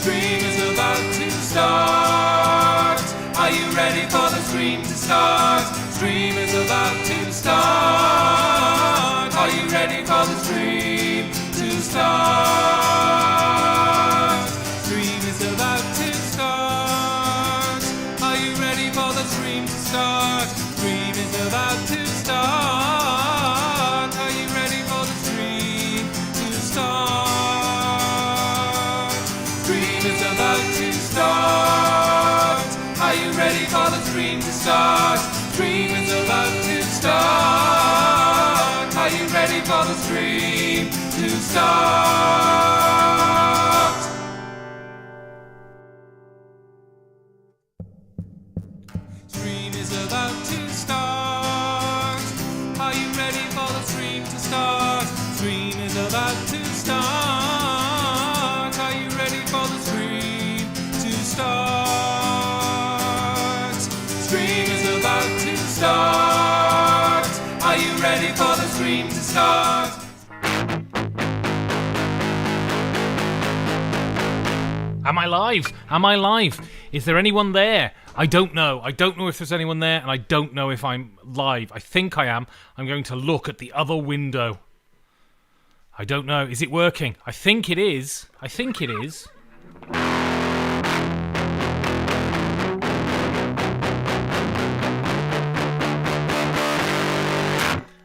Stream is about to start. Are you ready for the stream to start? Stream is about to start. Are you ready for the stream to start? Stream is about to start. Are you ready for the stream to start? Stream is about to start. Are you ready for the stream to start? Stream is about to start. Are you ready for the stream to start? Stream is about to start. Are you ready for the stream to start? Stream is about to start. Are you ready for the stream to start? Stream is about to start. Are you ready for the stream to start? Stream is about to start. Are you ready for the stream to start? Am I live? Am I live? Is there anyone there? I don't know. I don't know if there's anyone there, and I don't know if I'm live. I think I am. I'm going to look at the other window. I don't know. Is it working? I think it is. I think it is.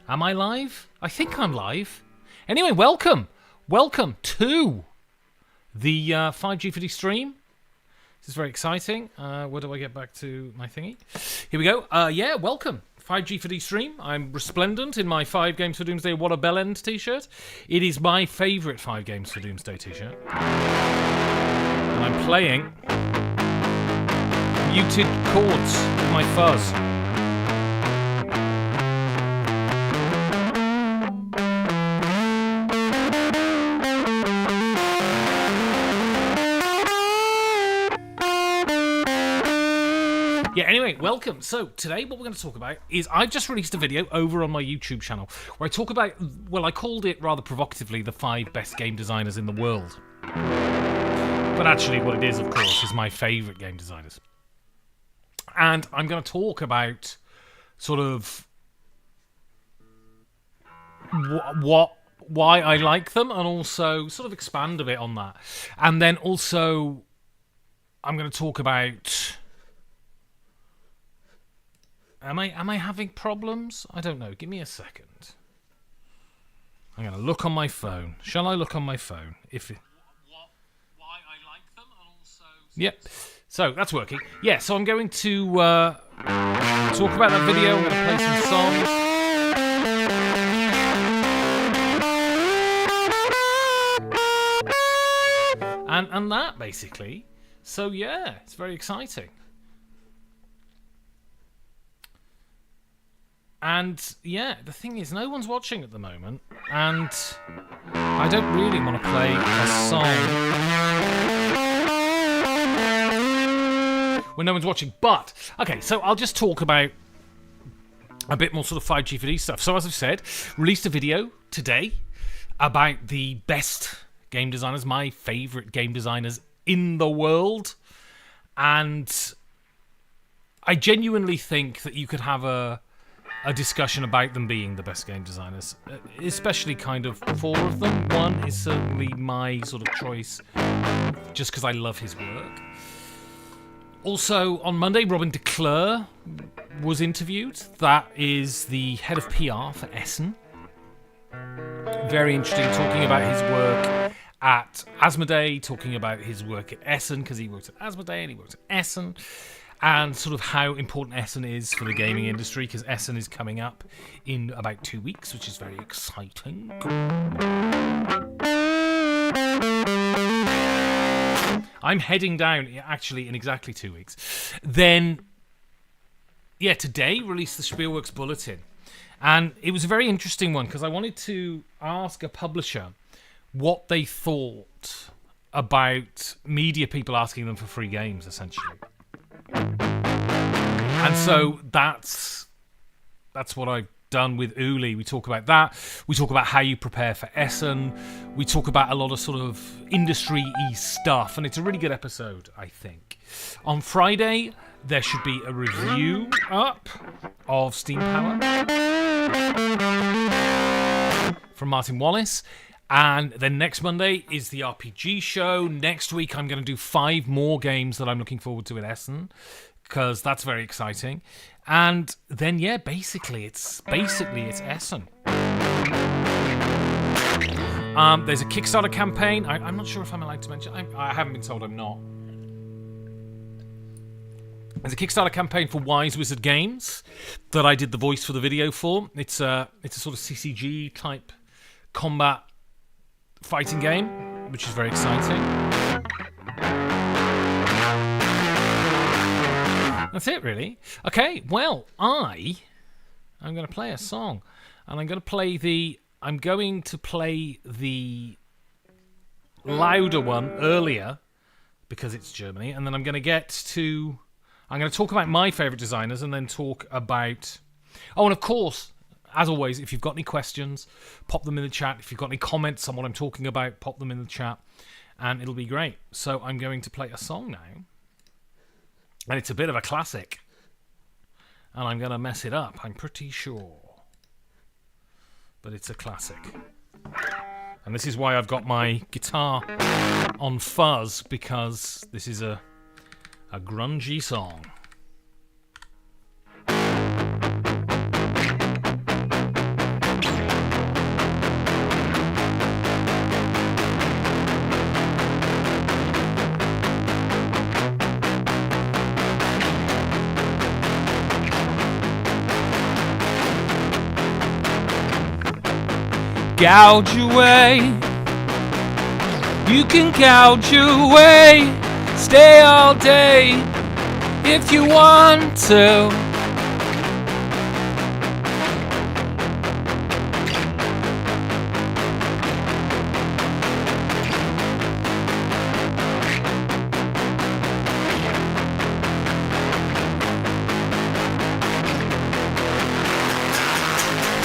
Am I live? I think I'm live. Anyway, welcome. Welcome to the 5G4D stream. This is very exciting. Where do I get back to my thingy? Here we go. Yeah, welcome. 5G4D stream. I'm resplendent in my 5 Games for Doomsday What a Bellend t-shirt. It is my favourite 5 Games for Doomsday t-shirt. And I'm playing muted chords with my fuzz. Yeah, anyway, welcome. So, today what we're going to talk about is I've just released a video over on my YouTube channel where I talk about, well, I called it rather provocatively, the 5 best game designers in the world. But actually what it is, of course, is my favourite game designers. And I'm going to talk about sort of why I like them and also sort of expand a bit on that. And then also I'm going to talk about... Am I having problems? I don't know. Give me a second. I'm going to look on my phone. Shall I look on my phone? Why I like them and also... Yep. So, that's working. Yeah, so I'm going to talk about that video. I'm going to play some songs. And that, basically. So, yeah, it's very exciting. And, yeah, the thing is, no one's watching at the moment, and I don't really want to play a song when no one's watching. But, okay, so I'll just talk about a bit more sort of 5G4D stuff. So, as I've said, released a video today about the best game designers, my favourite game designers in the world, and I genuinely think that you could have a discussion about them being the best game designers, especially kind of 4 of them. One is certainly my sort of choice, just because I love his work. Also, on Monday, Robin DeClure was interviewed. That is the head of PR for Essen. Very interesting, talking about his work at Asmodee, talking about his work at Essen, because he worked at Asmodee and he worked at Essen. And sort of how important Essen is for the gaming industry, because Essen is coming up in about 2 weeks, which is very exciting. I'm heading down, actually, in exactly 2 weeks. Then, yeah, today released the Spielworks Bulletin. And it was a very interesting one, because I wanted to ask a publisher what they thought about media people asking them for free games, essentially. And so that's what I done with Uli. We talk about that. We talk about how you prepare for Essen. We talk about a lot of sort of industry-y stuff, and it's a really good episode, I think. On Friday, there should be a review up of Steam Power from Martin Wallace. And then next Monday is the RPG show. Next week, I'm going to do 5 more games that I'm looking forward to in Essen, because that's very exciting. And then, yeah, basically it's Essen. There's a Kickstarter campaign. I'm not sure if I'm allowed to mention. I haven't been told I'm not. There's a Kickstarter campaign for Wise Wizard Games that I did the voice for the video for. It's a sort of CCG type combat fighting game, which is very exciting. That's it, really. Okay, well, I'm going to play a song, and I'm going to play the louder one earlier because it's Germany, and then I'm going to talk about my favourite designers, and then talk about... Oh, and of course, as always, if you've got any questions, pop them in the chat. If you've got any comments on what I'm talking about, pop them in the chat, and it'll be great. So I'm going to play a song now, and it's a bit of a classic, and I'm going to mess it up, I'm pretty sure. But it's a classic. And this is why I've got my guitar on fuzz, because this is a grungy song. Gouge away. You can gouge away. Stay all day if you want to.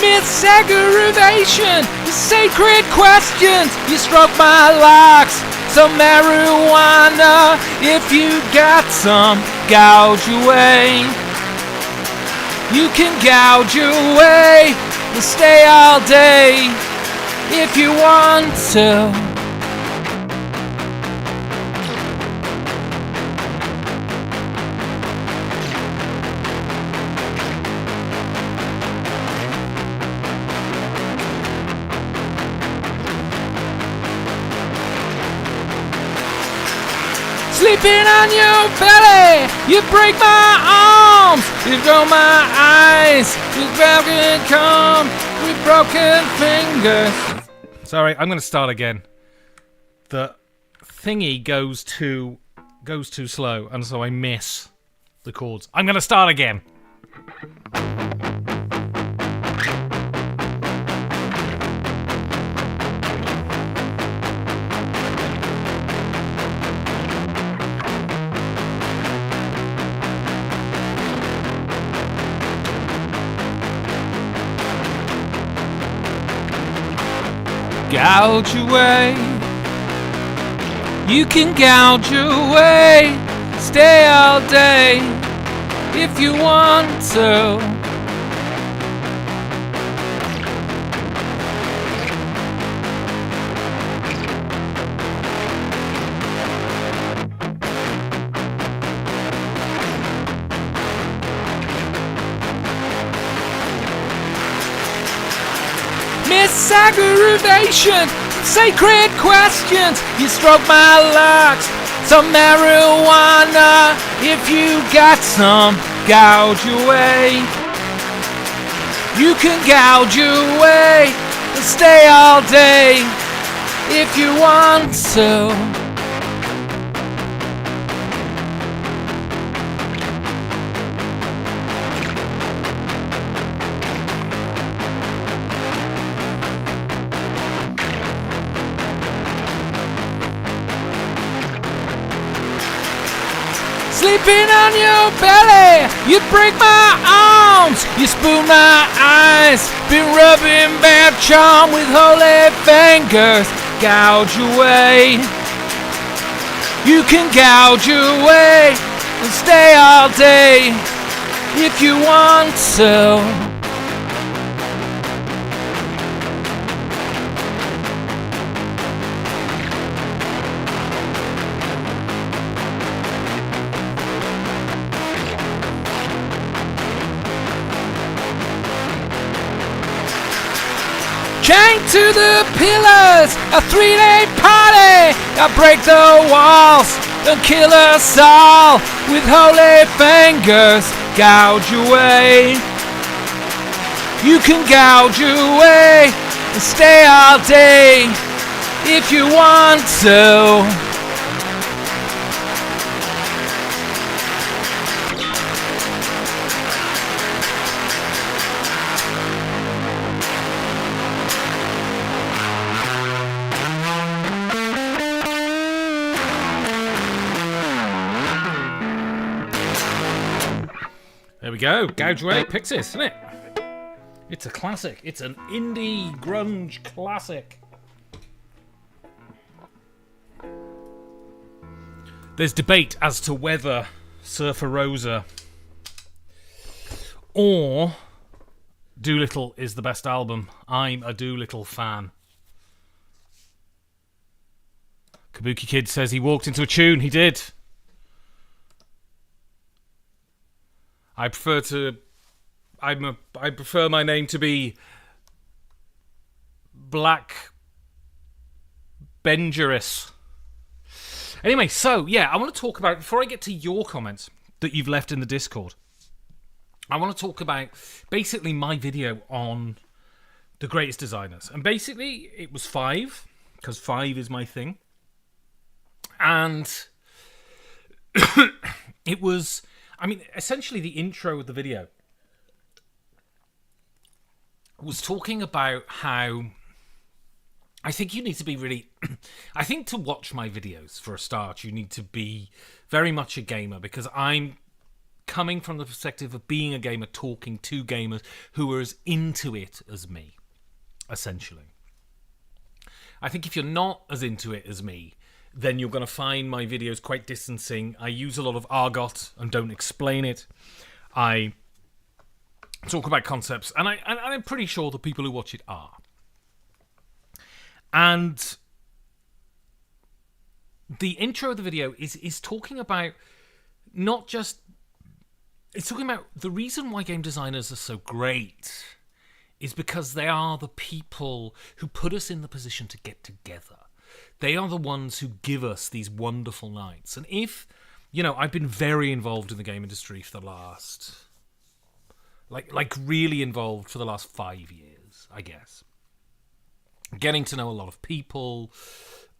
Misaggravation, sacred questions. You struck my locks. Some marijuana, if you got some, gouge away. You can gouge away and stay all day if you want to. Sleeping on your belly, you break my arms, you grow my eyes, you broken come with broken fingers. Sorry, I'm going to start again. The thingy goes too slow, and so I miss the chords. I'm going to start again. Gouge away. You can gouge away. Stay all day if you want to. Misaggravation, sacred questions. You stroke my locks. Some marijuana, if you got some, gouge away. You can gouge away and stay all day if you want to. Sleeping on your belly, you break my arms, you spoon my eyes, been rubbing bad charm with holy fingers, gouge away. You can gouge away and stay all day if you want to. Chained to the pillars, a 3-day party. I break the walls and kill us all with holy fingers. Gouge away. You can gouge away and stay all day if you want to. There we go. Gouge away, Pixies, isn't it? It's a classic. It's an indie grunge classic. There's debate as to whether Surfer Rosa or Doolittle is the best album. I'm a Doolittle fan. Kabuki Kid says he walked into a tune. He did. I prefer my name to be Black Benjerous. Anyway, so yeah, I want to talk about, before I get to your comments that you've left in the Discord, I want to talk about basically my video on the greatest designers. And basically it was 5, because 5 is my thing. And it was, I mean, essentially the intro of the video was talking about how I think you need to be really... I think to watch my videos, for a start, you need to be very much a gamer, because I'm coming from the perspective of being a gamer, talking to gamers who are as into it as me, essentially. I think if you're not as into it as me, then you're going to find my videos quite distancing. I use a lot of argot and don't explain it. I talk about concepts, and I'm pretty sure the people who watch it are. And the intro of the video is talking about not just... It's talking about the reason why game designers are so great is because they are the people who put us in the position to get together. They are the ones who give us these wonderful nights. And if, you know, I've been very involved in the game industry for the last... Like really involved for the last 5 years, I guess. Getting to know a lot of people,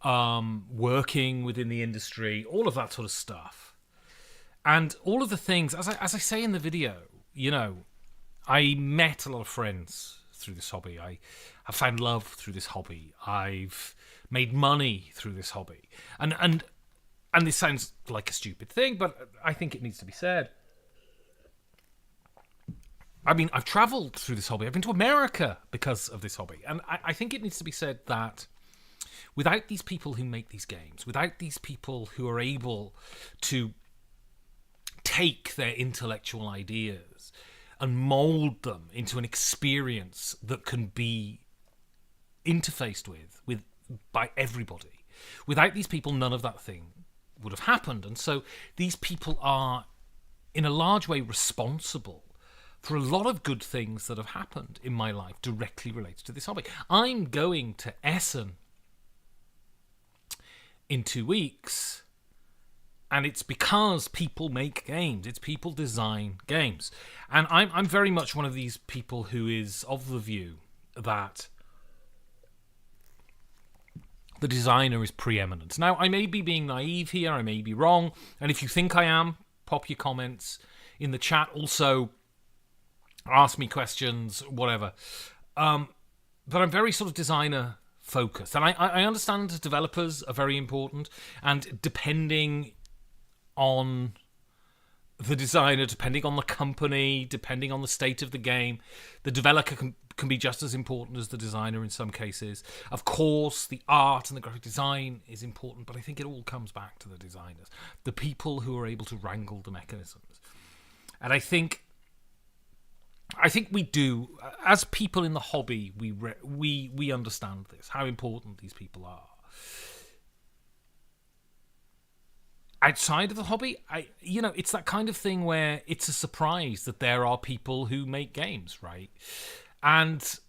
working within the industry, all of that sort of stuff. And all of the things, as I say in the video, you know, I met a lot of friends through this hobby. I found love through this hobby. I've made money through this hobby. And this sounds like a stupid thing, but I think it needs to be said. I mean, I've travelled through this hobby. I've been to America because of this hobby. And I think it needs to be said that without these people who make these games, without these people who are able to take their intellectual ideas and mould them into an experience that can be interfaced with by everybody, without these people, none of that thing would have happened. And so these people are, in a large way, responsible for a lot of good things that have happened in my life directly related to this hobby. I'm going to Essen in 2 weeks, and it's because people make games. It's people design games. And I'm very much one of these people who is of the view that the designer is preeminent. Now, I may be being naive here, I may be wrong, and if you think I am, pop your comments in the chat. Also, ask me questions, whatever. But I'm very sort of designer focused. And I understand developers are very important. And depending on the designer, depending on the company, depending on the state of the game, the developer can be just as important as the designer in some cases. Of course, the art and the graphic design is important, but I think it all comes back to the designers, the people who are able to wrangle the mechanisms. And I think we do, as people in the hobby, we understand this, how important these people are. Outside of the hobby, it's that kind of thing where it's a surprise that there are people who make games, right? And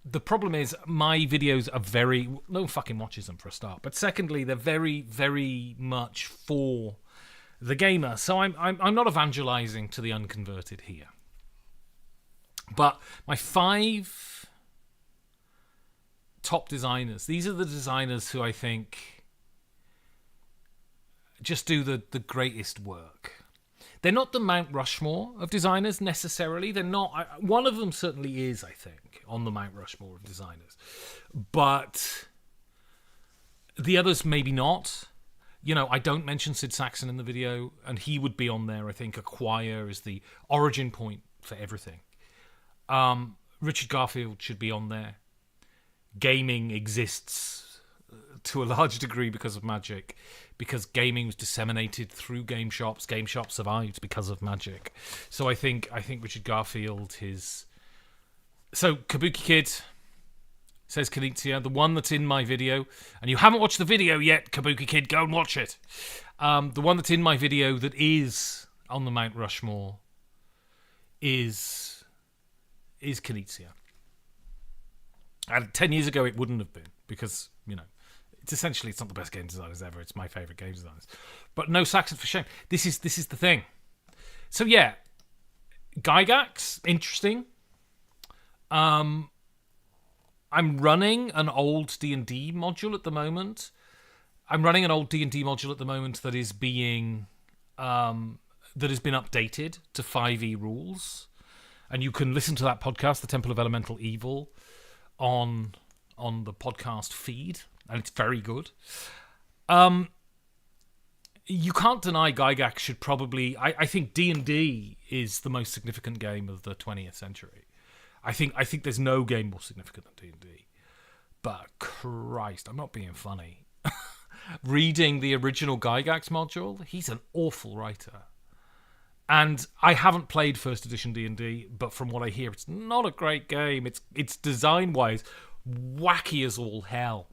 the problem is my videos are no one fucking watches them for a start, but secondly, they're very, very much for the gamer. So I'm not evangelizing to the unconverted here. But my 5 top designers, these are the designers who I think just do the greatest work. They're not the Mount Rushmore of designers necessarily. They're not. One of them certainly is, I think, on the Mount Rushmore of designers. But the others maybe not. I don't mention Sid Saxon in the video, and he would be on there. I think Acquire is the origin point for everything. Richard Garfield should be on there. Gaming exists to a large degree because of Magic, because gaming was disseminated through game shops. Game shops survived because of Magic. So I think Richard Garfield So Kabuki Kid, says Kanitzia, the one that's in my video, and you haven't watched the video yet, Kabuki Kid, go and watch it. The one that's in my video that is on the Mount Rushmore is Kanitzia. And 10 years ago it wouldn't have been, because, it's not the best game designers ever. It's my favourite game designers. But no Saxon for shame. This is the thing. So yeah, Gygax, interesting. I'm running an old D&D module at the moment. That is being that has been updated to 5e rules, and you can listen to that podcast, The Temple of Elemental Evil, on the podcast feed. And it's very good. You can't deny Gygax should probably... I think D&D is the most significant game of the 20th century. I think there's no game more significant than D&D. But Christ, I'm not being funny. Reading the original Gygax module, he's an awful writer. And I haven't played first edition D&D, but from what I hear, it's not a great game. It's design-wise wacky as all hell.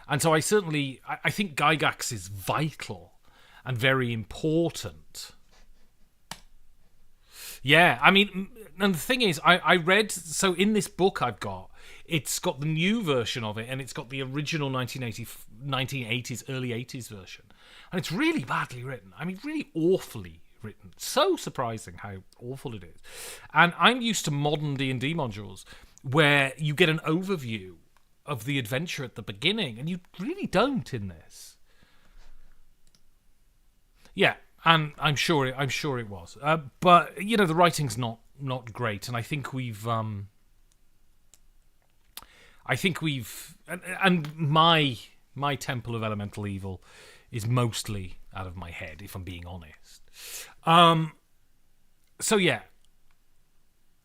And so I think Gygax is vital and very important. Yeah, I mean, and the thing is, I read, so in this book I've got, it's got the new version of it, and it's got the original 1980s, early 80s version. And it's really badly written. I mean, really awfully written. So surprising how awful it is. And I'm used to modern D&D modules where you get an overview of the adventure at the beginning, and you really don't in this. Yeah, and I'm sure it was. But the writing's not great, and I think we've and my Temple of Elemental Evil is mostly out of my head, if I'm being honest. So yeah,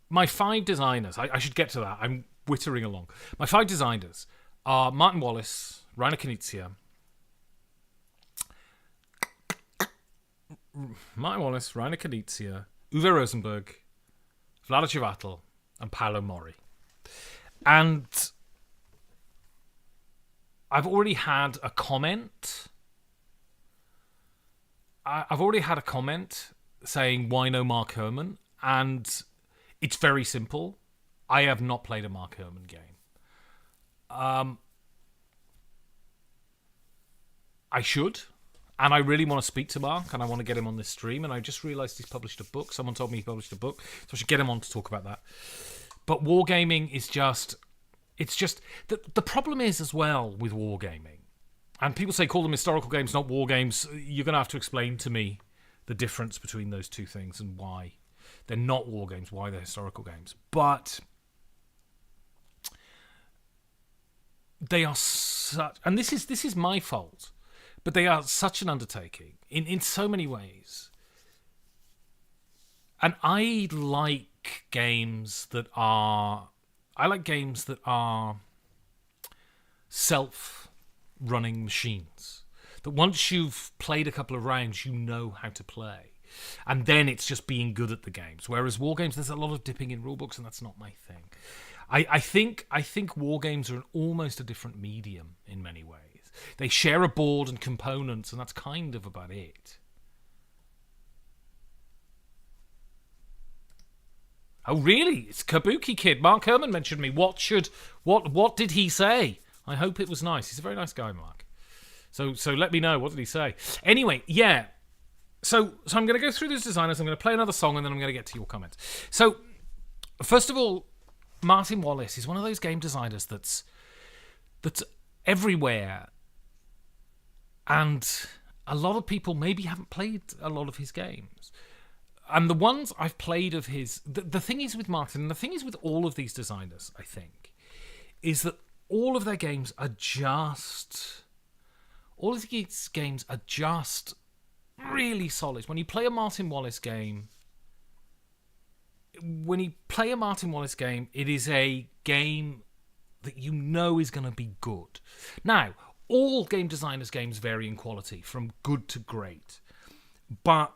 my 5 designers. I should get to that. I'm whittering along. My 5 designers are Martin Wallace, Rainer Knizia, Uwe Rosenberg, Vlada Chvátil, and Paolo Mori. And I've already had a comment. Saying, why no Mark Herman? And it's very simple. I have not played a Mark Herman game. I should. And I really want to speak to Mark, and I want to get him on this stream. And I just realised he's published a book. Someone told me he published a book. So I should get him on to talk about that. But wargaming is just... It's just... The problem is, as well, with wargaming, and people say call them historical games, not war games. You're going to have to explain to me the difference between those two things and why they're not war games, why they're historical games. But they are such... And this is my fault. but they are such an undertaking in so many ways. And I like games that are self-running machines. That once you've played a couple of rounds, you know how to play. And then it's just being good at the games. Whereas war games, there's a lot of dipping in rulebooks, and that's not my thing. I think war games are almost a different medium in many ways. They share a board and components, and that's kind of about it. Oh, really? It's Kabuki Kid. Mark Herman mentioned me. What did he say? I hope it was nice. He's a very nice guy, Mark. So let me know. What did he say? Anyway, yeah. So I'm going to go through these designers. I'm going to play another song, and then I'm going to get to your comments. So, first of all, Martin Wallace is one of those game designers that's everywhere, and a lot of people maybe haven't played a lot of his games. And the ones I've played of his... The thing is with Martin, and the thing is with all of these designers, I think, is that all of their games are just... All of these games are just really solid. When you play a Martin Wallace game... it is a game that you know is going to be good. Now, all game designers' games vary in quality, from good to great. But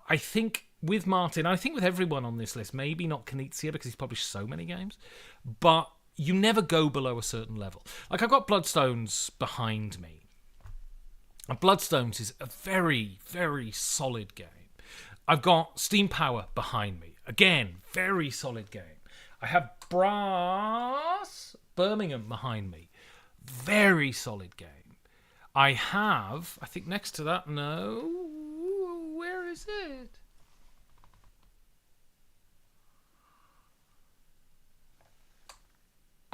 I think with Martin, I think with everyone on this list, maybe not Knizia because he's published so many games, but you never go below a certain level. Like, I've got Bloodstones behind me. And Bloodstones is a very, very solid game. I've got Steam Power behind me. Again, very solid game. I have Brass Birmingham behind me. Very solid game. I have, I think next to that, no, where is it?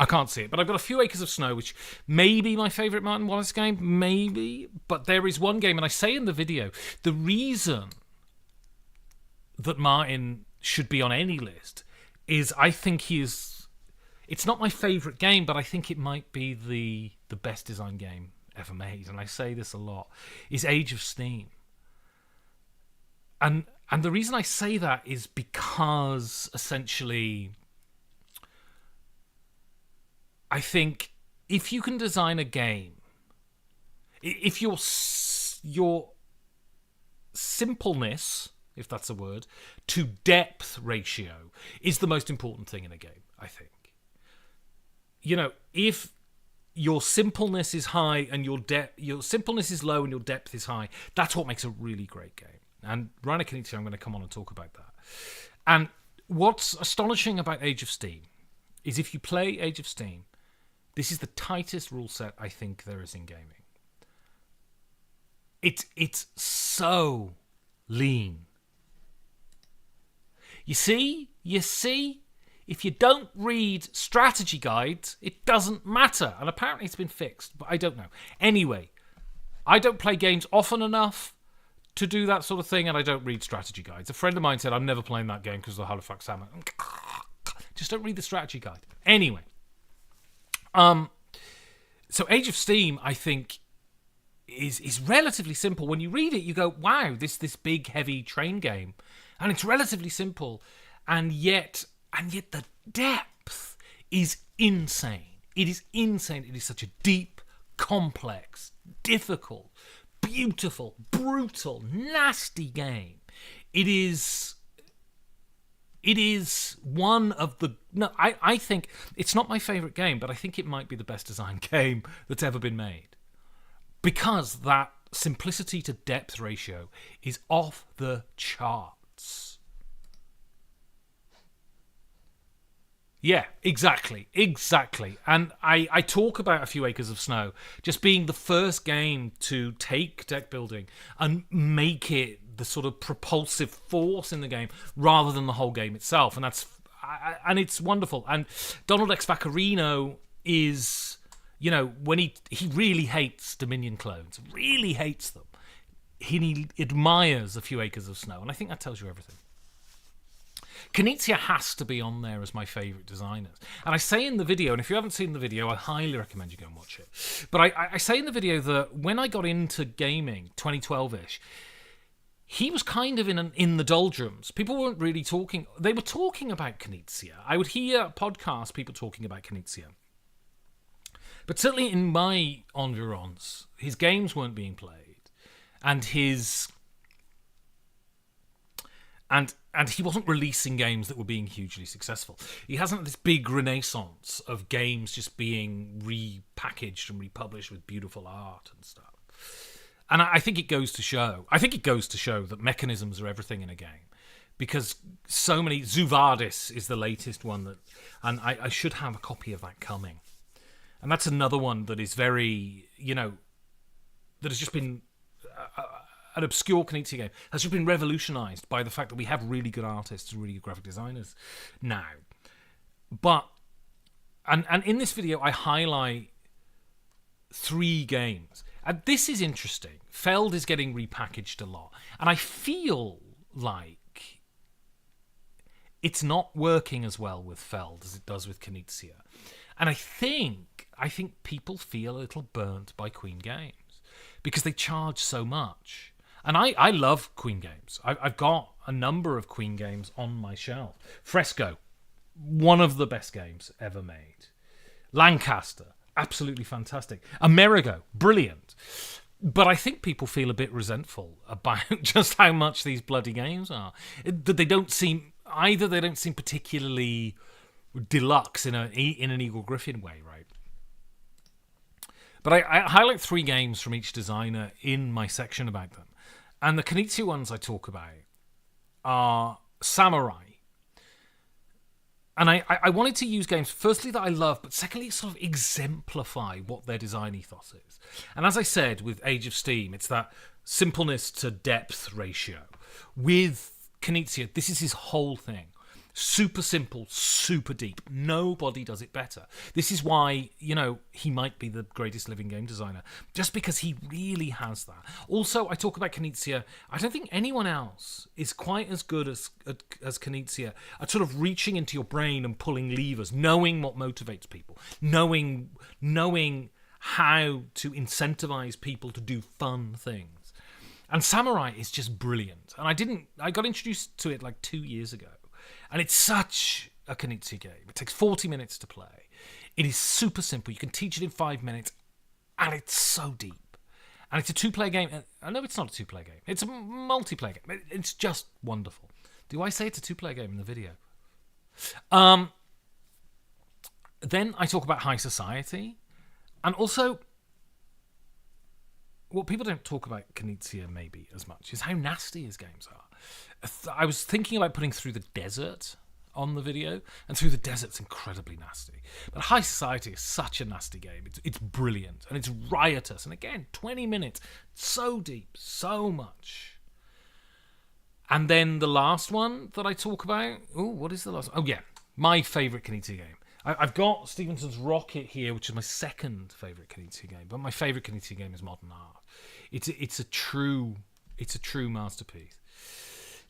I can't see it, but I've got A Few Acres of Snow, which may be my favourite Martin Wallace game, maybe, but there is one game, and I say in the video, the reason that Martin should be on any list is I think he is... It's not my favourite game, but I think it might be the best design game ever made, and I say this a lot, is Age of Steam. And the reason I say that is because, essentially, I think if you can design a game, if your simpleness, if that's a word, to depth ratio is the most important thing in a game, I think. You know, if your simpleness is high and your simpleness is low and your depth is high, that's what makes a really great game. And Rainer Knizia, I'm going to come on and talk about that. And what's astonishing about Age of Steam is if you play Age of Steam, this is the tightest rule set I think there is in gaming. It's so lean. You see, if you don't read strategy guides, it doesn't matter. And apparently it's been fixed, but I don't know. Anyway, I don't play games often enough to do that sort of thing, and I don't read strategy guides. A friend of mine said, I'm never playing that game because of the Halifax Salmon. Just don't read the strategy guide. Anyway. So Age of Steam, I think, is relatively simple. When you read it, you go, wow, this big, heavy train game. And it's relatively simple. And yet the depth is insane. It is insane. It is such a deep, complex, difficult, beautiful, brutal, nasty game. It is one of the... No, I think it's not my favourite game, but I think it might be the best designed game that's ever been made. Because that simplicity to depth ratio is off the charts. Yeah, exactly. And I talk about A Few Acres of Snow just being the first game to take deck building and make it the sort of propulsive force in the game rather than the whole game itself. And and it's wonderful. And Donald X. Vaccarino is, you know, when he really hates Dominion clones, really hates them. He admires A Few Acres of Snow, and I think that tells you everything. Knizia has to be on there as my favourite designers. And I say in the video, and if you haven't seen the video, I highly recommend you go and watch it. But I say in the video that when I got into gaming, 2012-ish, he was kind of in the doldrums. People weren't really talking. They were talking about Knizia. I would hear podcasts, people talking about Knizia. But certainly in my environs, his games weren't being played. And And he wasn't releasing games that were being hugely successful. He hasn't this big renaissance of games just being repackaged and republished with beautiful art and stuff. And I think it goes to show. I think it goes to show that mechanisms are everything in a game, because so many. Zuvardis is the latest one that, and I should have a copy of that coming. And that's another one that is very, that has just been. An obscure Knizia game has just been revolutionised by the fact that we have really good artists and really good graphic designers now. But and in this video I highlight 3 games. And this is interesting. Feld is getting repackaged a lot. And I feel like it's not working as well with Feld as it does with Knizia. And I think people feel a little burnt by Queen Games because they charge so much. And I love Queen Games. I've got a number of Queen Games on my shelf. Fresco, one of the best games ever made. Lancaster, absolutely fantastic. Amerigo, brilliant. But I think people feel a bit resentful about just how much these bloody games are. That they don't seem particularly deluxe in an Eagle Griffin way, right? But I highlight 3 games from each designer in my section about them. And the Knizia ones I talk about are Samurai. And I wanted to use games, firstly, that I love, but secondly, sort of exemplify what their design ethos is. And as I said, with Age of Steam, it's that simpleness to depth ratio. With Knizia, this is his whole thing. Super simple, super deep. Nobody does it better. This is why, he might be the greatest living game designer, just because he really has that. Also, I talk about Knizia. I don't think anyone else is quite as good as Knizia at sort of reaching into your brain and pulling levers, knowing what motivates people, knowing how to incentivize people to do fun things. And Samurai is just brilliant. And I got introduced to it like 2 years ago. And it's such a Knizia game. It takes 40 minutes to play. It is super simple. You can teach it in 5 minutes. And it's so deep. And it's a 2-player game. No, it's not a 2-player game. It's a multiplayer game. It's just wonderful. Do I say it's a 2-player game in the video? Then I talk about High Society. And also, what people don't talk about Knizia maybe as much is how nasty his games are. I was thinking about putting Through the Desert on the video, and Through the Desert's incredibly nasty. But High Society is such a nasty game. It's brilliant, and it's riotous. And again, 20 minutes, so deep, so much. And then the last one that I talk about... what is the last one? Oh, yeah, my favourite Knizia game. I've got Stevenson's Rocket here, which is my second favourite Knizia game. But my favourite Knizia game is Modern Art. It's a true masterpiece.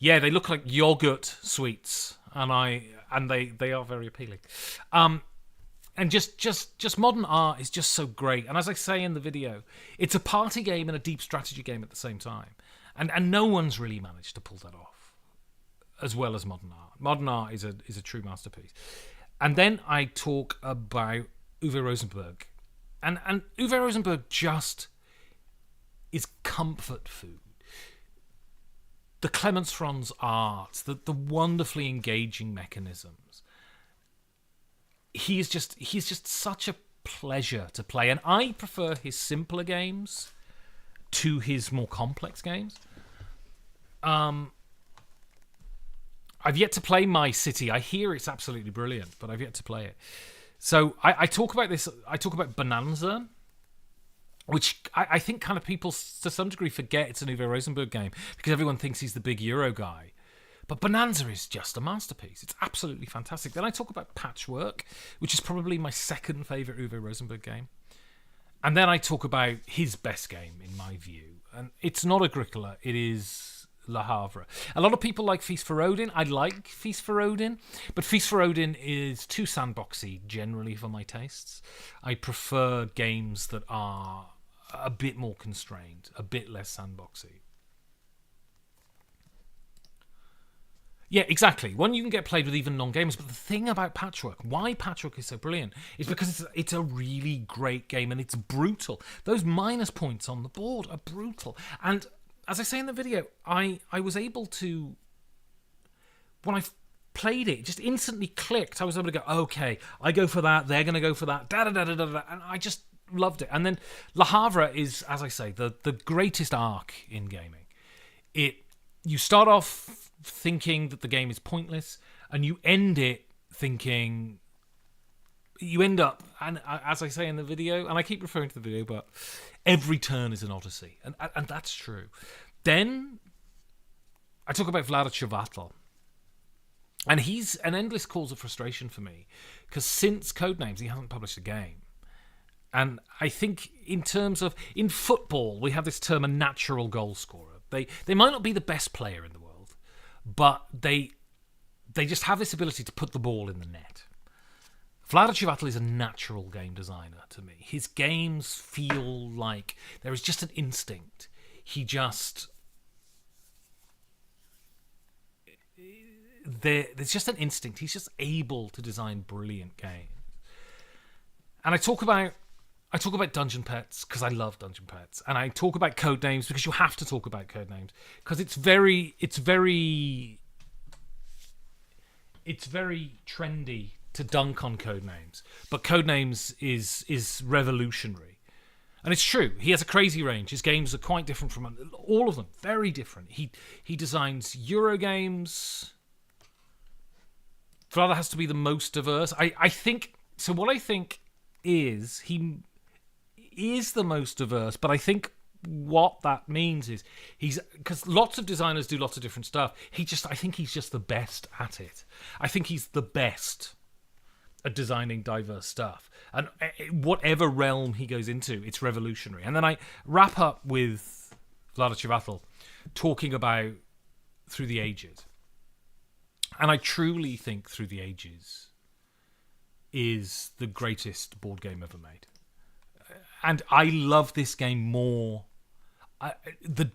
Yeah, they look like yogurt sweets, and they are very appealing. And just Modern Art is just so great. And as I say in the video, it's a party game and a deep strategy game at the same time. And no one's really managed to pull that off as well as Modern Art. Modern Art is a true masterpiece. And then I talk about Uwe Rosenberg. And Uwe Rosenberg just is comfort food. The Clemens Franz art, the wonderfully engaging mechanisms. He's just such a pleasure to play. And I prefer his simpler games to his more complex games. I've yet to play My City. I hear it's absolutely brilliant, but I've yet to play it. So I talk about this. I talk about Bonanza, which I think kind of people to some degree forget it's an Uwe Rosenberg game because everyone thinks he's the big Euro guy. But Bonanza is just a masterpiece. It's absolutely fantastic. Then I talk about Patchwork, which is probably my second favourite Uwe Rosenberg game. And then I talk about his best game, in my view. And it's not Agricola. It is Le Havre. A lot of people like Feast for Odin. I like Feast for Odin, but Feast for Odin is too sandboxy generally for my tastes. I prefer games that are a bit more constrained, a bit less sandboxy. Yeah, exactly. One you can get played with even non-gamers. But the thing about Patchwork, why Patchwork is so brilliant, is because it's a really great game and it's brutal. Those minus points on the board are brutal. And as I say in the video, I was able to, when I played it just instantly clicked. I was able to go, okay, I go for that, they're going to go for that, da-da-da-da-da-da, and I just loved it. And then Le Havre is, as I say, the greatest arc in gaming. You start off thinking that the game is pointless, and you end it thinking, you end up, and as I say in the video, and I keep referring to the video, but every turn is an odyssey, and that's true. Then I talk about Vlaada Chvátil, and he's an endless cause of frustration for me, because since Codenames he hasn't published a game. And I think in football, we have this term a natural goal scorer. They might not be the best player in the world, but they just have this ability to put the ball in the net. Vlaada Chvátil is a natural game designer to me. His games feel like there is just an instinct. There's just an instinct. He's just able to design brilliant games. And I talk about Dungeon Pets because I love Dungeon Pets, and I talk about Codenames because you have to talk about Codenames because it's very trendy to dunk on Codenames, but Codenames is revolutionary, and it's true. He has a crazy range. His games are quite different from all of them, very different. He designs Euro games. Vlaada has to be the most diverse. I think so. What I think is he is the most diverse, but I think what that means is because lots of designers do lots of different stuff. I think he's just the best at it. I think he's the best at designing diverse stuff, and whatever realm he goes into, it's revolutionary. And then I wrap up with Vlaada Chvátil talking about Through the Ages, and I truly think Through the Ages is the greatest board game ever made. And I love this game more. The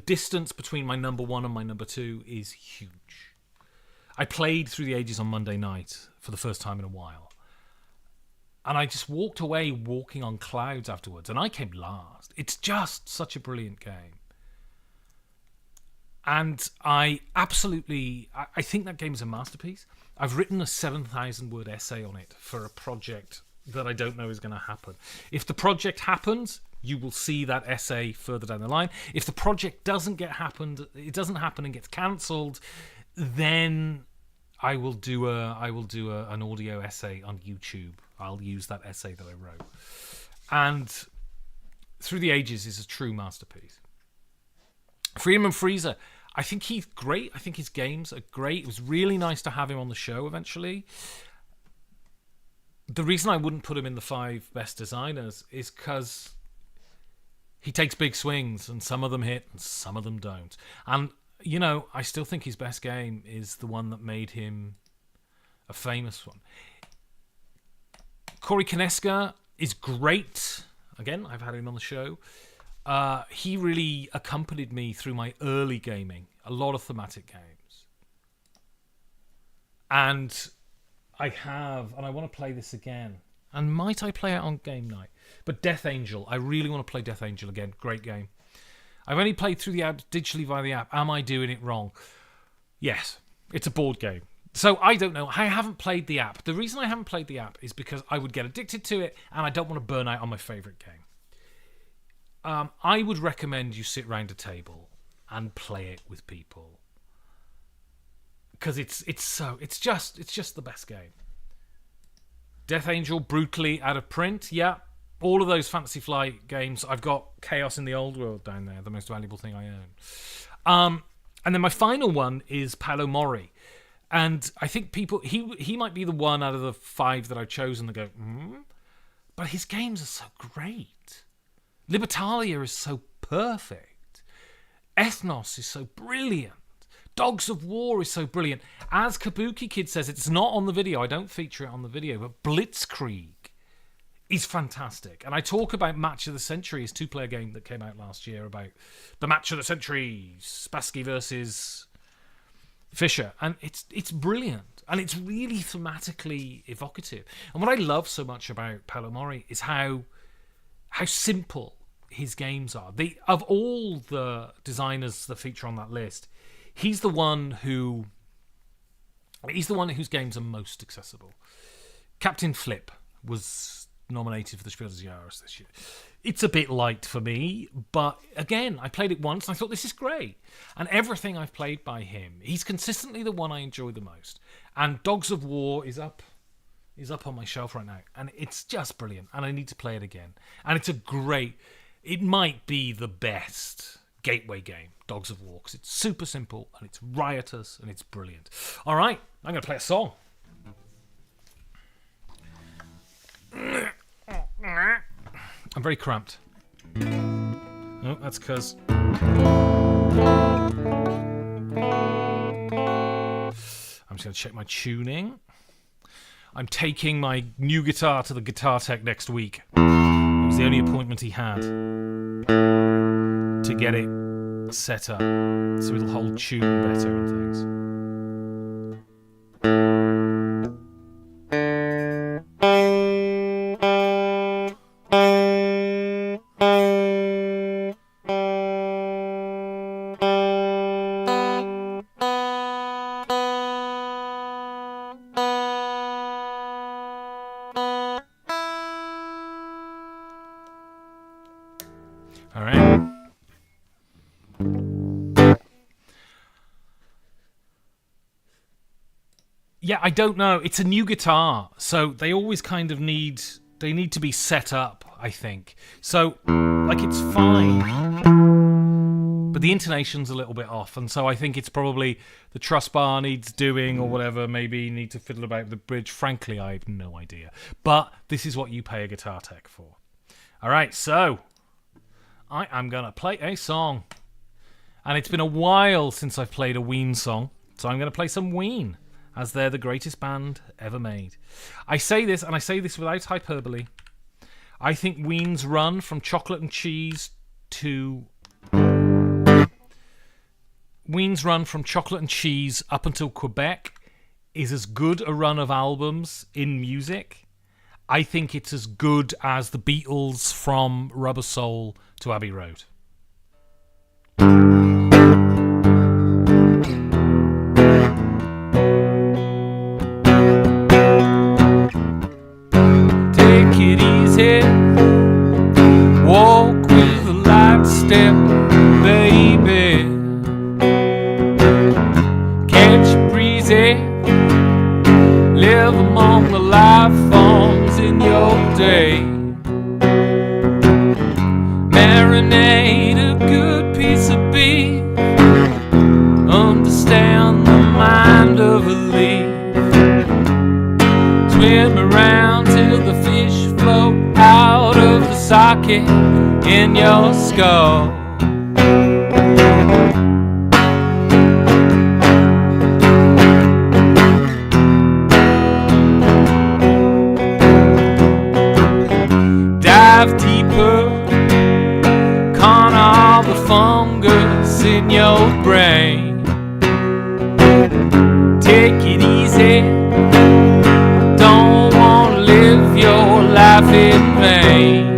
distance between my number one and my number two is huge. I played Through the Ages on Monday night for the first time in a while. And I just walked away walking on clouds afterwards. And I came last. It's just such a brilliant game. And I think that game is a masterpiece. I've written a 7,000-word essay on it for a project that I don't know is going to happen. If the project happens, you will see that essay further down the line. If the project doesn't happen and gets cancelled, then I will do an audio essay on YouTube. I'll use that essay that I wrote. And Through the Ages is a true masterpiece. Freedom and Freezer, I think he's great. I think his games are great. It was really nice to have him on the show eventually. The reason I wouldn't put him in the 5 best designers is because he takes big swings and some of them hit and some of them don't. And, I still think his best game is the one that made him a famous one. Corey Konieczka is great. Again, I've had him on the show. He really accompanied me through my early gaming. A lot of thematic games. And I want to play this again. And might I play it on game night? But Death Angel, I really want to play Death Angel again. Great game. I've only played through the app digitally via the app. Am I doing it wrong? Yes, it's a board game. So I don't know. I haven't played the app. The reason I haven't played the app is because I would get addicted to it and I don't want to burn out on my favourite game. I would recommend you sit round a table and play it with people. Because it's just the best game. Death Angel, brutally out of print. Yeah, all of those Fantasy Flight games. I've got Chaos in the Old World down there, the most valuable thing I own. And then my final one is Paolo Mori. And I think people, he might be the one out of the 5 that I've chosen that go, but his games are so great. Libertalia is so perfect. Ethnos is so brilliant. Dogs of War is so brilliant. As Kabuki Kid says, it's not on the video. I don't feature it on the video, but Blitzkrieg is fantastic. And I talk about Match of the Century, his 2-player game that came out last year about the Match of the Century, Spassky versus Fischer. And it's brilliant. And it's really thematically evocative. And what I love so much about Paolo Mori is how simple his games are. Of all the designers that feature on that list, he's the one whose games are most accessible. Captain Flip was nominated for the Spiel des Jahres this year. It's a bit light for me, but again, I played it once and I thought this is great. And everything I've played by him, he's consistently the one I enjoy the most. And Dogs of War is up on my shelf right now, and it's just brilliant. And I need to play it again. And it might be the best gateway game, Dogs of War, because it's super simple and it's riotous and it's brilliant. All right, I'm going to play a song. I'm very cramped. Oh, that's because I'm just going to check my tuning. I'm taking my new guitar to the guitar tech next week. It was the only appointment he had to get it set up so it'll hold tune better and things. All right. Yeah, I don't know. It's a new guitar, so they always kind of need to be set up, I think. So, like, it's fine, but the intonation's a little bit off, and so I think it's probably the truss bar needs doing or whatever. Maybe you need to fiddle about with the bridge. Frankly, I have no idea. But this is what you pay a guitar tech for. All right, so I am going to play a song. And it's been a while since I've played a Ween song, so I'm going to play some Ween, as they're the greatest band ever made. I say this, and I say this without hyperbole. I think Ween's run from Chocolate and Cheese up until Quebec is as good a run of albums in music. I think it's as good as the Beatles from Rubber Soul to Abbey Road. Take it easy, walk with a light step, baby. Catch a breezy, live among the life forms in your day. Marinate a good piece of beef, understand the mind of a leaf. Swim around till the fish float out of the socket in your skull. Dive deeper, con all the fungus in your brain. Take it easy, don't want to live your life in vain.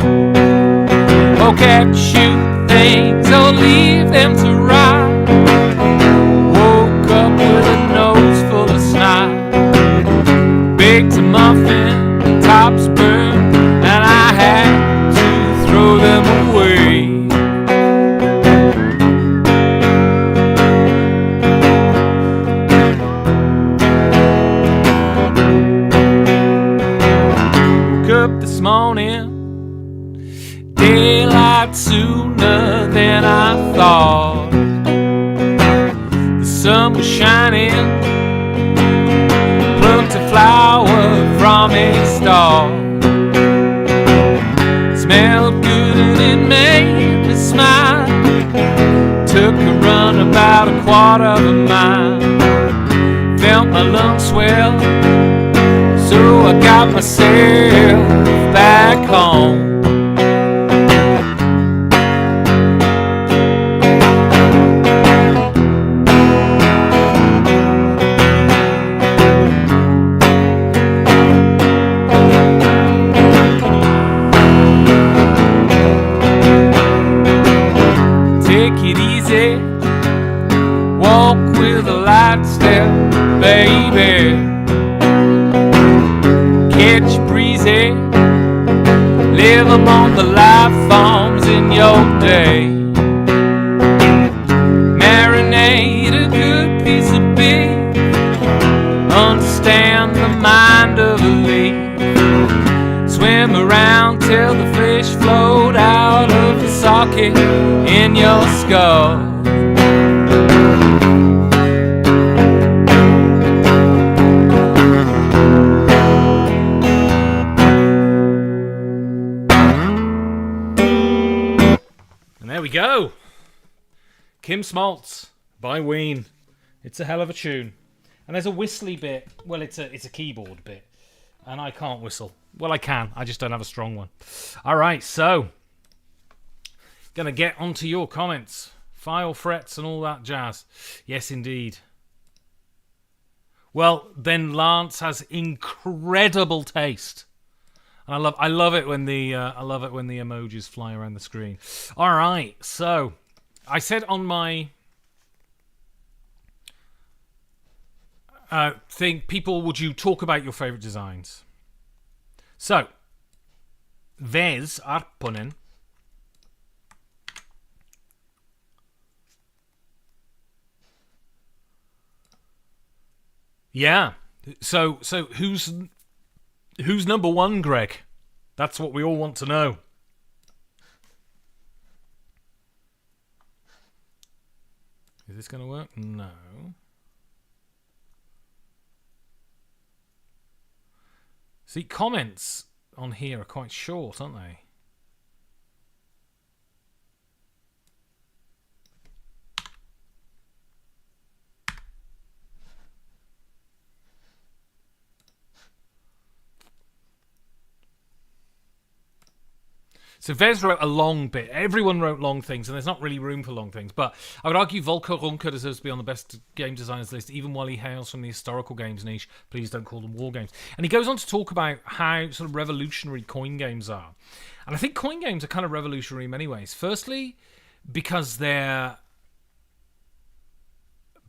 Oh, can't shoot things or leave them to rot. Woke up with a nose full of snot. Baked a muffin, the tops burned, and I had to throw them away. Woke up this morning, daylight sooner than I thought. The sun was shining, plucked a flower from a stalk. Smelled good and it made me smile. Took a well. So I got myself back home. Take it easy, walk with a light step, baby. Catch breezy, live among the life forms in your day. Marinate a good piece of beef, understand the mind of a leaf. Swim around till the fish float out of the socket in your skull. And there we go. Kim Smaltz by Ween. It's a hell of a tune. And there's a whistly bit. Well, it's a keyboard bit. And I can't whistle. Well, I can. I just don't have a strong one. All right, so gonna get onto your comments. File frets and all that jazz. Yes, indeed. Well, then Lance has incredible taste. And I love it when the emojis fly around the screen. All right, so I said on my thing, people, would you talk about your favorite designs? So, Vez Arponen yeah. So who's number one, Greg? That's what we all want to know. Is this going to work? No. See, comments on here are quite short, aren't they? So Vez wrote a long bit. Everyone wrote long things, and there's not really room for long things. But I would argue Volker Runke deserves to be on the best game designers list, even while he hails from the historical games niche. Please don't call them war games. And he goes on to talk about how sort of revolutionary coin games are. And I think coin games are kind of revolutionary in many ways. Firstly, because they're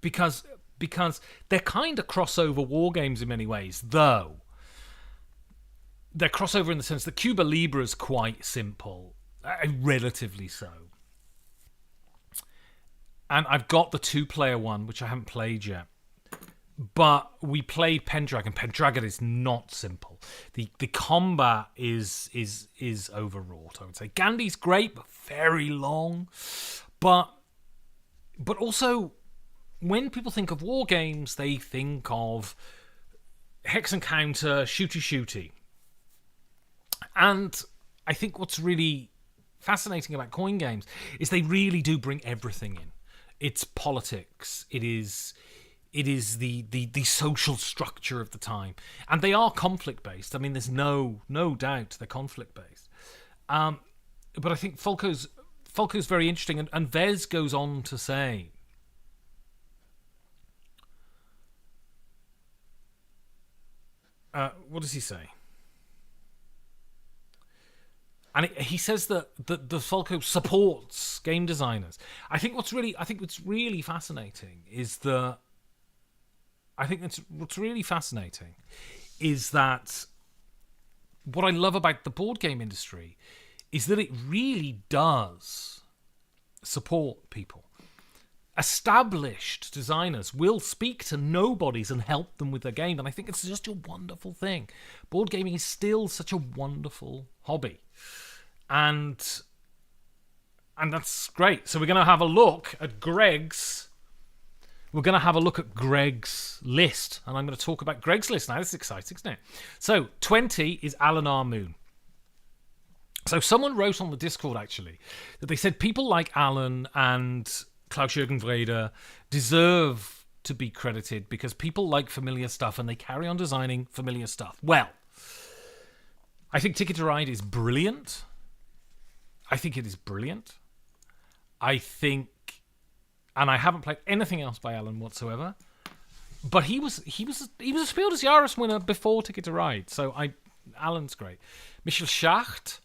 kind of crossover war games in many ways, though. They're crossover in the sense that Cuba Libre is quite simple, relatively so. And I've got the 2-player one, which I haven't played yet. But we played Pendragon. Pendragon is not simple. The combat is overwrought, I would say. Gandhi's great, but very long. But also, when people think of war games, they think of hex and counter, shooty. And I think what's really fascinating about coin games is they really do bring everything in. It's politics. It is the social structure of the time, and they are conflict based. I mean, there's no doubt they're conflict based. But I think Falco's very interesting, and Vez goes on to say. What does he say? And he says that the Falco supports game designers. I think what's really fascinating is that what I love about the board game industry is that it really does support people. Established designers will speak to nobodies and help them with their game, and I think it's just a wonderful thing. Board gaming is still such a wonderful hobby. And that's great. So we're going to have a look at Greg's list, and I'm going to talk about Greg's list now. This is exciting, isn't it? So 20 is Alan R. Moon. So someone wrote on the Discord, actually, that they said people like Alan and Klaus-Jürgen Wrede deserve to be credited because people like familiar stuff and they carry on designing familiar stuff. Well, I think Ticket to Ride is brilliant. I think it is brilliant. I think, and I haven't played anything else by Alan whatsoever, but he was a Spiel des Jahres winner before Ticket to Ride, so Alan's great. Michel Schacht,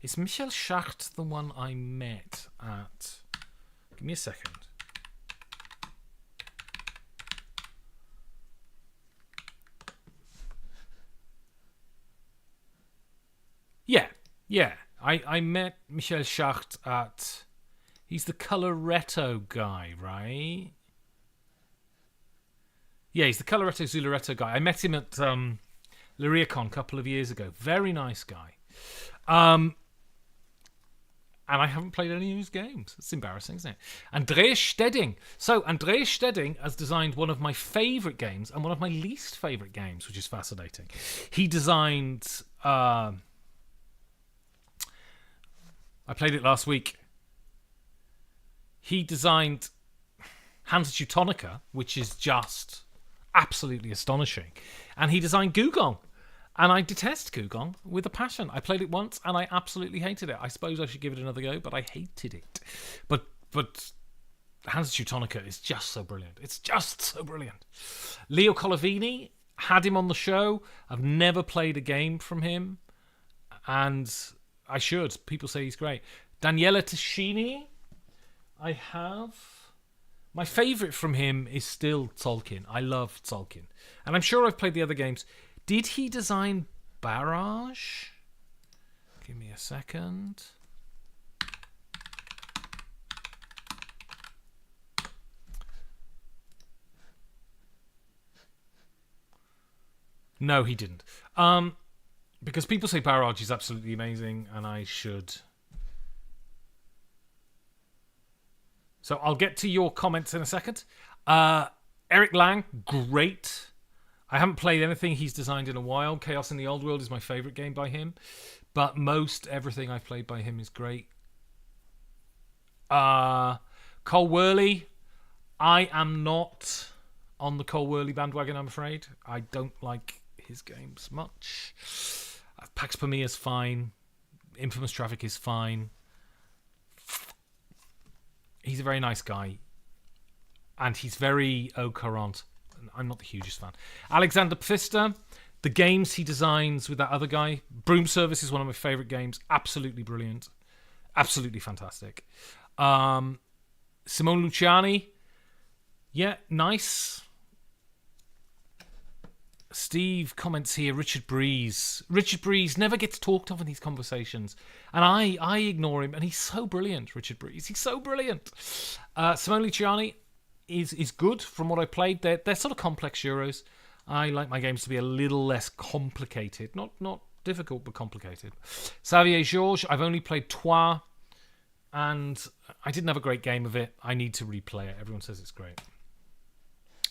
is Michel Schacht the one I met at? Give me a second. Yeah. I met Michel Schacht at... He's the Coloretto guy, right? Yeah, he's the Coloretto Zularetto guy. I met him at Liriacon a couple of years ago. Very nice guy. And I haven't played any of his games. It's embarrassing, isn't it? Andreas Stedding. So, Andreas Stedding has designed one of my favourite games and one of my least favourite games, which is fascinating. He designed... I played it last week. He designed Hansa Teutonica, which is just absolutely astonishing. And he designed Gugong. And I detest Gugong with a passion. I played it once and I absolutely hated it. I suppose I should give it another go, but I hated it. But Hansa Teutonica is just so brilliant. It's just so brilliant. Leo Colavini, had him on the show. I've never played a game from him. And... I should. People say he's great. Daniele Tascini, I have. My favourite from him is still Tolkien. I love Tolkien. And I'm sure I've played the other games. Did he design Barrage? Give me a second. No, he didn't. Because people say Barrage is absolutely amazing, and I should. So I'll get to your comments in a second. Eric Lang, great. I haven't played anything he's designed in a while. Chaos in the Old World is my favourite game by him. But most everything I've played by him is great. Cole Worley, I am not on the Cole Worley bandwagon, I'm afraid. I don't like his games much. Pax Pamir is fine. Infamous Traffic is fine. He's a very nice guy. And he's very au courant. I'm not the hugest fan. Alexander Pfister, the games he designs with that other guy. Broom Service is one of my favourite games. Absolutely brilliant. Absolutely fantastic. Simone Luciani, yeah, nice. Steve comments here, Richard Breeze. Richard Breeze never gets talked of in these conversations. And I ignore him. And he's so brilliant, Richard Breeze. He's so brilliant. Simone Luciani is good from what I played. They're sort of complex Euros. I like my games to be a little less complicated. Not difficult, but complicated. Xavier Georges, I've only played Trois. And I didn't have a great game of it. I need to replay it. Everyone says it's great.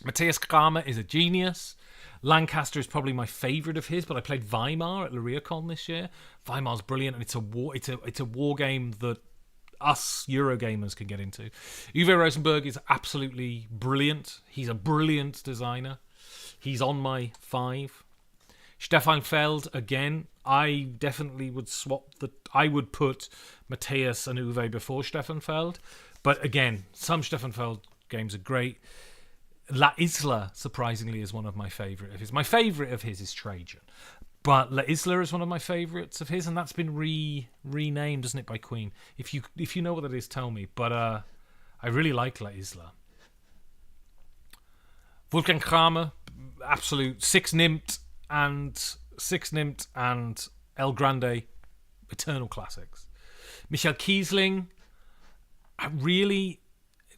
Matthias Kramer is a genius. Lancaster is probably my favourite of his, but I played Weimar at Liriacon this year. Weimar's brilliant, and it's a war game that us Eurogamers can get into. Uwe Rosenberg is absolutely brilliant. He's a brilliant designer. He's on my 5. Stefan Feld, again, I definitely would I would put Matthias and Uwe before Stefan Feld. But again, some Stefan Feld games are great. La Isla, surprisingly, is one of my favourite of his. My favourite of his is Trajan. But La Isla is one of my favourites of his, and that's been renamed, isn't it, by Queen? If you know what that is, tell me. But I really like La Isla. Wolfgang Kramer, absolute Six Nimmt and El Grande, eternal classics. Michael Kiesling,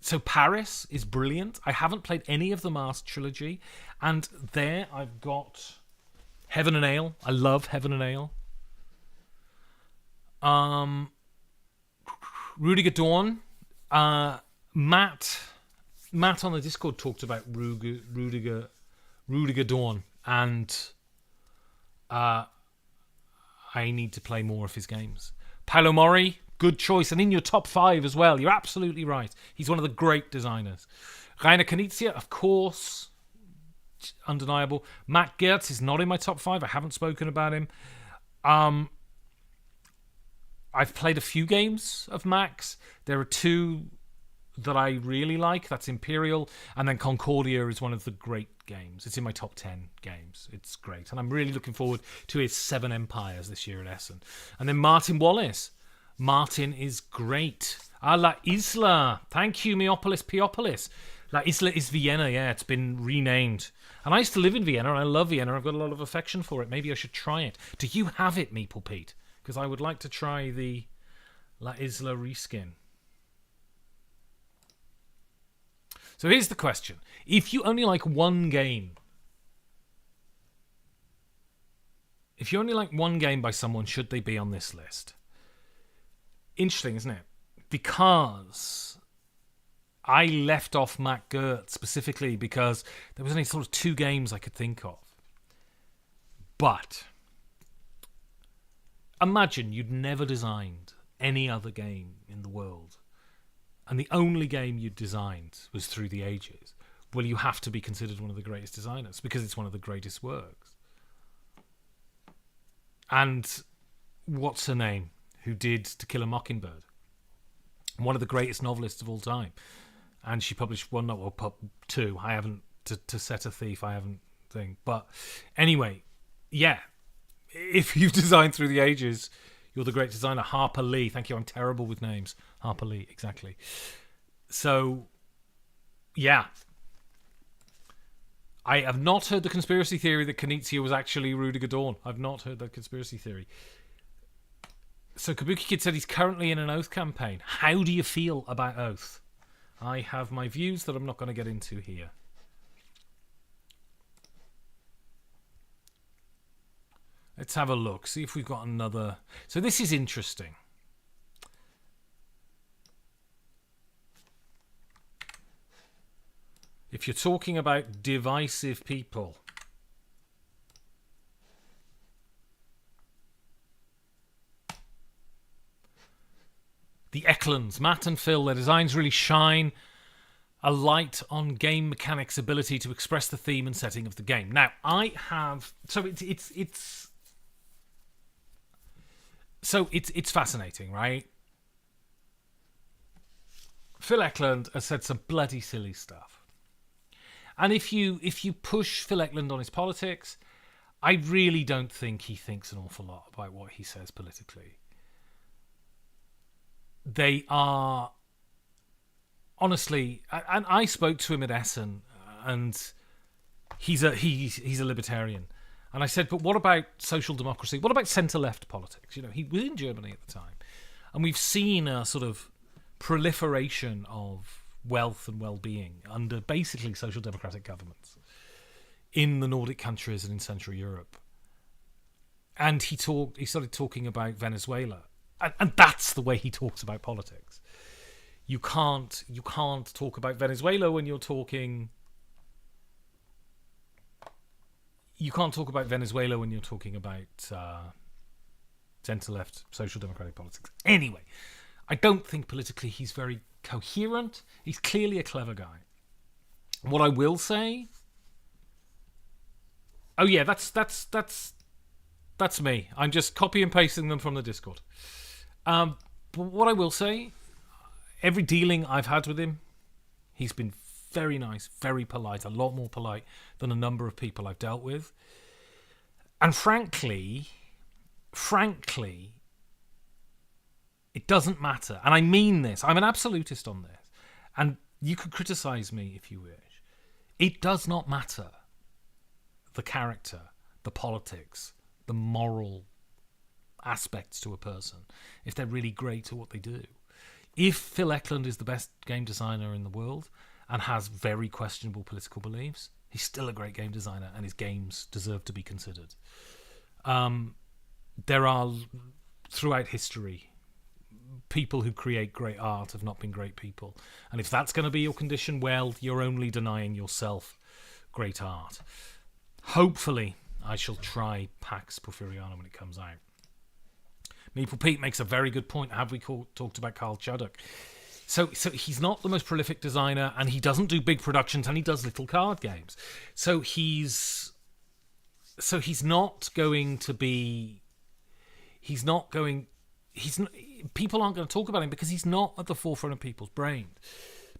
so Paris is brilliant. I haven't played any of the Mast trilogy, and there I've got Heaven and Ale. I love Heaven and Ale. Rudiger Dorn. Matt on the Discord talked about Rudiger Dorn, and I need to play more of his games. Paolo Mori, Good choice, and in your top 5 as well. You're absolutely right. He's one of the great designers. Rainer Knizia, of course, undeniable. Matt Gertz is not in my top 5. I haven't spoken about him. I've played a few games of Max. There are 2 that I really like. That's Imperial, and then Concordia is one of the great games. It's in my top 10 games. It's great, and I'm really looking forward to his 7 Empires this year at Essen. And then Martin Wallace. Martin is great. La Isla. Thank you, Meopolis Piopolis. La Isla is Vienna, yeah. It's been renamed. And I used to live in Vienna, and I love Vienna. I've got a lot of affection for it. Maybe I should try it. Do you have it, Meeple Pete? Because I would like to try the La Isla reskin. So here's the question. If you only like one game, by someone, should they be on this list? Interesting, isn't it? Because I left off Matt Gertz specifically because there was only sort of 2 games I could think of. But imagine you'd never designed any other game in the world, and the only game you'd designed was Through the Ages. Well, you have to be considered one of the greatest designers because it's one of the greatest works. And what's her name? Who did To Kill a Mockingbird? One of the greatest novelists of all time. And she published 1 novel, 2. I haven't, to Set a Thief, I haven't thing. But anyway, yeah. If you've designed Through the Ages, you're the great designer. Harper Lee. Thank you, I'm terrible with names. Harper Lee, exactly. So, yeah. I have not heard the conspiracy theory that Knizia was actually Rudiger Dorn. I've not heard that conspiracy theory. So Kabuki Kid said he's currently in an Oath campaign. How do you feel about Oath? I have my views that I'm not going to get into here. Let's have a look. See if we've got another. So this is interesting. If you're talking about divisive people, the Eklunds, Matt and Phil, their designs really shine a light on game mechanics' ability to express the theme and setting of the game. Now, I have it's fascinating, right? Phil Eklund has said some bloody silly stuff. And if you push Phil Eklund on his politics, I really don't think he thinks an awful lot about what he says politically. They are, honestly, and I spoke to him at Essen, and he's a libertarian, and I said, but what about social democracy? What about centre-left politics? You know, he was in Germany at the time, and we've seen a sort of proliferation of wealth and well-being under basically social democratic governments in the Nordic countries and in Central Europe. And he started talking about Venezuela. And that's the way he talks about politics. You can't talk about Venezuela when you're talking. You can't talk about Venezuela when you're talking about centre-left social democratic politics. Anyway, I don't think politically he's very coherent. He's clearly a clever guy. What I will say. Oh yeah, that's me. I'm just copy and pasting them from the Discord. But what I will say, every dealing I've had with him, he's been very nice, very polite, a lot more polite than a number of people I've dealt with. And frankly, it doesn't matter. And I mean this. I'm an absolutist on this. And you could criticize me if you wish. It does not matter the character, the politics, the moral aspects to a person, if they're really great at what they do. If Phil Eklund is the best game designer in the world and has very questionable political beliefs, he's still a great game designer and his games deserve to be considered. There are, throughout history, people who create great art have not been great people. And if that's going to be your condition, well, you're only denying yourself great art. Hopefully, I shall try Pax Porfiriana when it comes out. Meeple Pete makes a very good point. Have we talked about Carl Chuddock? So he's not the most prolific designer, and he doesn't do big productions, and he does little card games. So he's not going to be. He's not going. People aren't going to talk about him because he's not at the forefront of people's brains.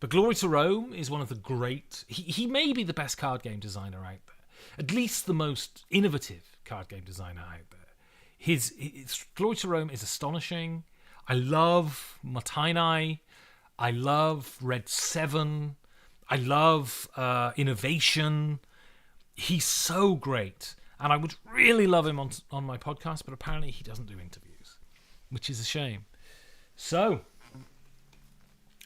But Glory to Rome is one of the great. He may be the best card game designer out there, at least the most innovative card game designer out there. His Glory to Rome is astonishing. I love Motainai. I love Red 7. I love Innovation. He's so great. And I would really love him on my podcast, but apparently he doesn't do interviews, which is a shame. So,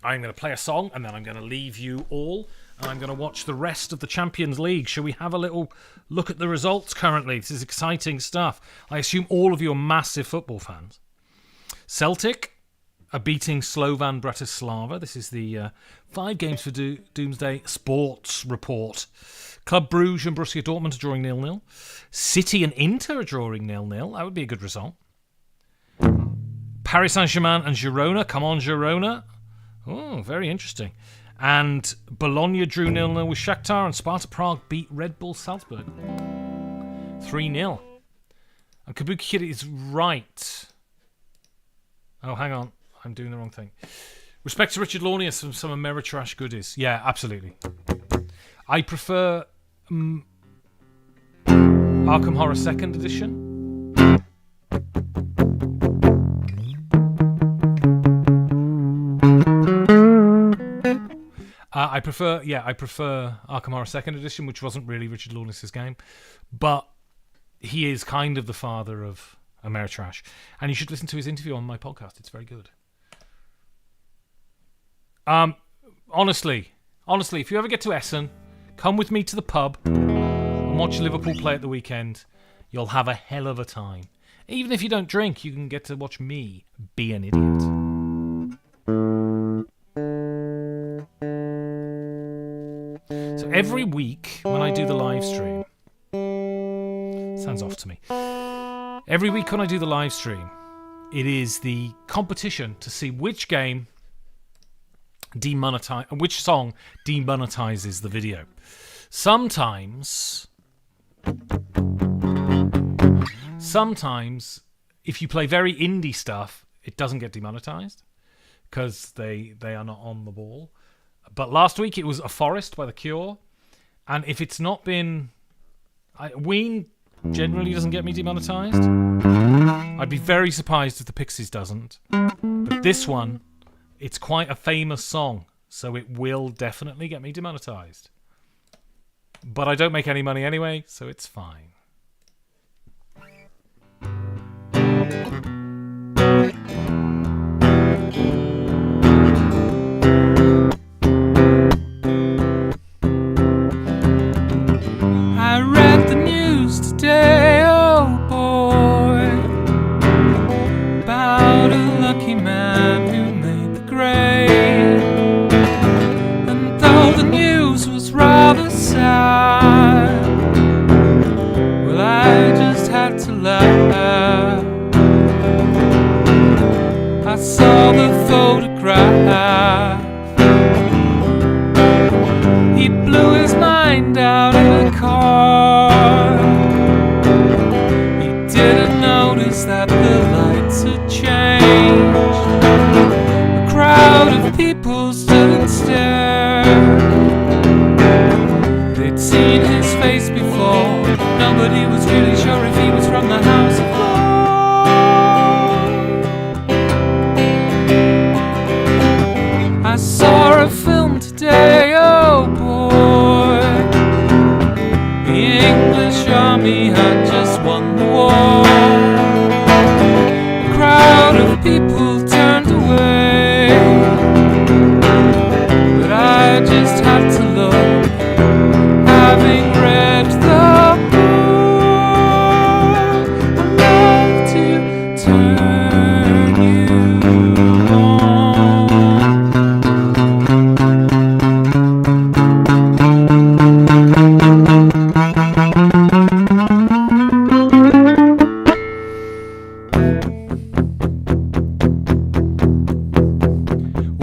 I'm going to play a song, and then I'm going to leave you all, and I'm going to watch the rest of the Champions League. Shall we have a little look at the results currently? This is exciting stuff. I assume all of you are massive football fans. Celtic are beating Slovan Bratislava. This is the 5 games for Doomsday Sports Report. Club Brugge and Borussia Dortmund are drawing 0-0. City and Inter are drawing 0-0. That would be a good result. Paris Saint-Germain and Girona. Come on, Girona. Oh, very interesting. And Bologna drew 0-0 with Shakhtar, and Sparta Prague beat Red Bull Salzburg 3-0. And Kabuki Kid is right. Oh, hang on. I'm doing the wrong thing. Respect to Richard Launius from some Ameritrash goodies. Yeah, absolutely. I prefer Arkham Horror 2nd Edition. I prefer Arkham Horror 2nd Edition, which wasn't really Richard Launius' game, but he is kind of the father of Ameritrash, and you should listen to his interview on my podcast. It's very good. Honestly, if you ever get to Essen, come with me to the pub and watch Liverpool play at the weekend. You'll have a hell of a time. Even if you don't drink, you can get to watch me be an idiot. So every week when I do the live stream, sounds off to me. Every week when I do the live stream, it is the competition to see which game which song demonetizes the video. Sometimes, if you play very indie stuff, it doesn't get demonetized because they are not on the ball. But last week it was A Forest by The Cure, and if it's not been... Ween generally doesn't get me demonetized. I'd be very surprised if the Pixies doesn't. But this one, it's quite a famous song, so it will definitely get me demonetized. But I don't make any money anyway, so it's fine. I read the news today, oh boy, about a lucky man who made the grade. And though the news was rather sad, well, I just had to laugh.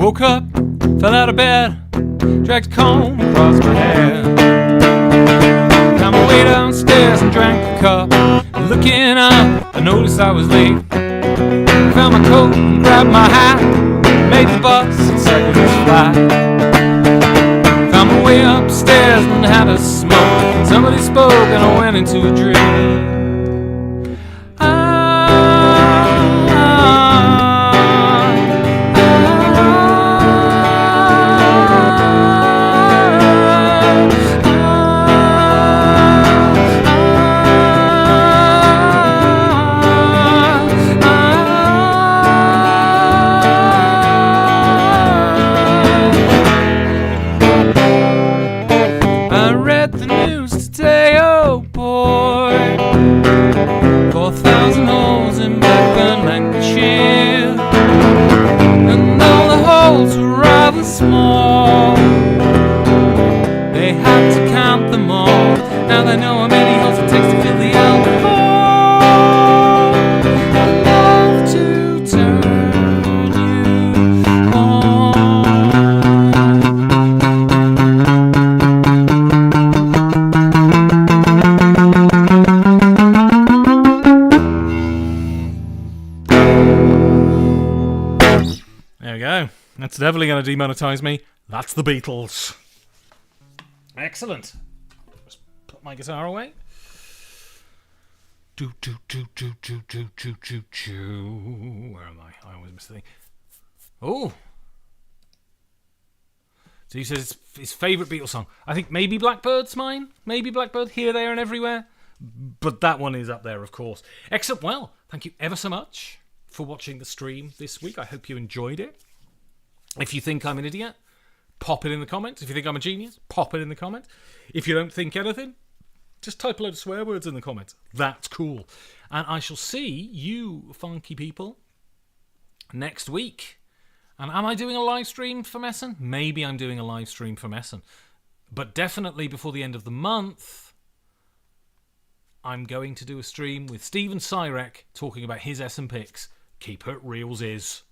Woke up, fell out of bed, dragged a comb across my hair. Found my way downstairs and drank a cup. And looking up, I noticed I was late. Found my coat and grabbed my hat, made the bus and second flight. Found my way upstairs and had a smoke. Somebody spoke and I went into a dream. I read the news today, oh boy. 4,000 holes in Blackburn, Lancashire. And though the holes were rather small, they had to count them all. Now they know how many holes it takes to fill the alcohol. I love to turn you on. There we go. That's definitely going to demonetize me. That's the Beatles. Excellent. Just put my guitar away. Do do do do do do do do do. Where am I? I always miss the thing. Oh. So he says it's his favourite Beatles song. I think maybe Blackbird's mine. Maybe Blackbird, Here, There and Everywhere. But that one is up there, of course. Excellent. Well, thank you ever so much for watching the stream this week. I hope you enjoyed it. If you think I'm an idiot, pop it in the comments. If you think I'm a genius, pop it in the comments. If you don't think anything, just type a load of swear words in the comments. That's cool. And I shall see you funky people next week. And am I doing a live stream for Messen? Maybe I'm doing a live stream for Messen. But definitely before the end of the month, I'm going to do a stream with Steven Syrek talking about his Essen picks. Keep it reals is.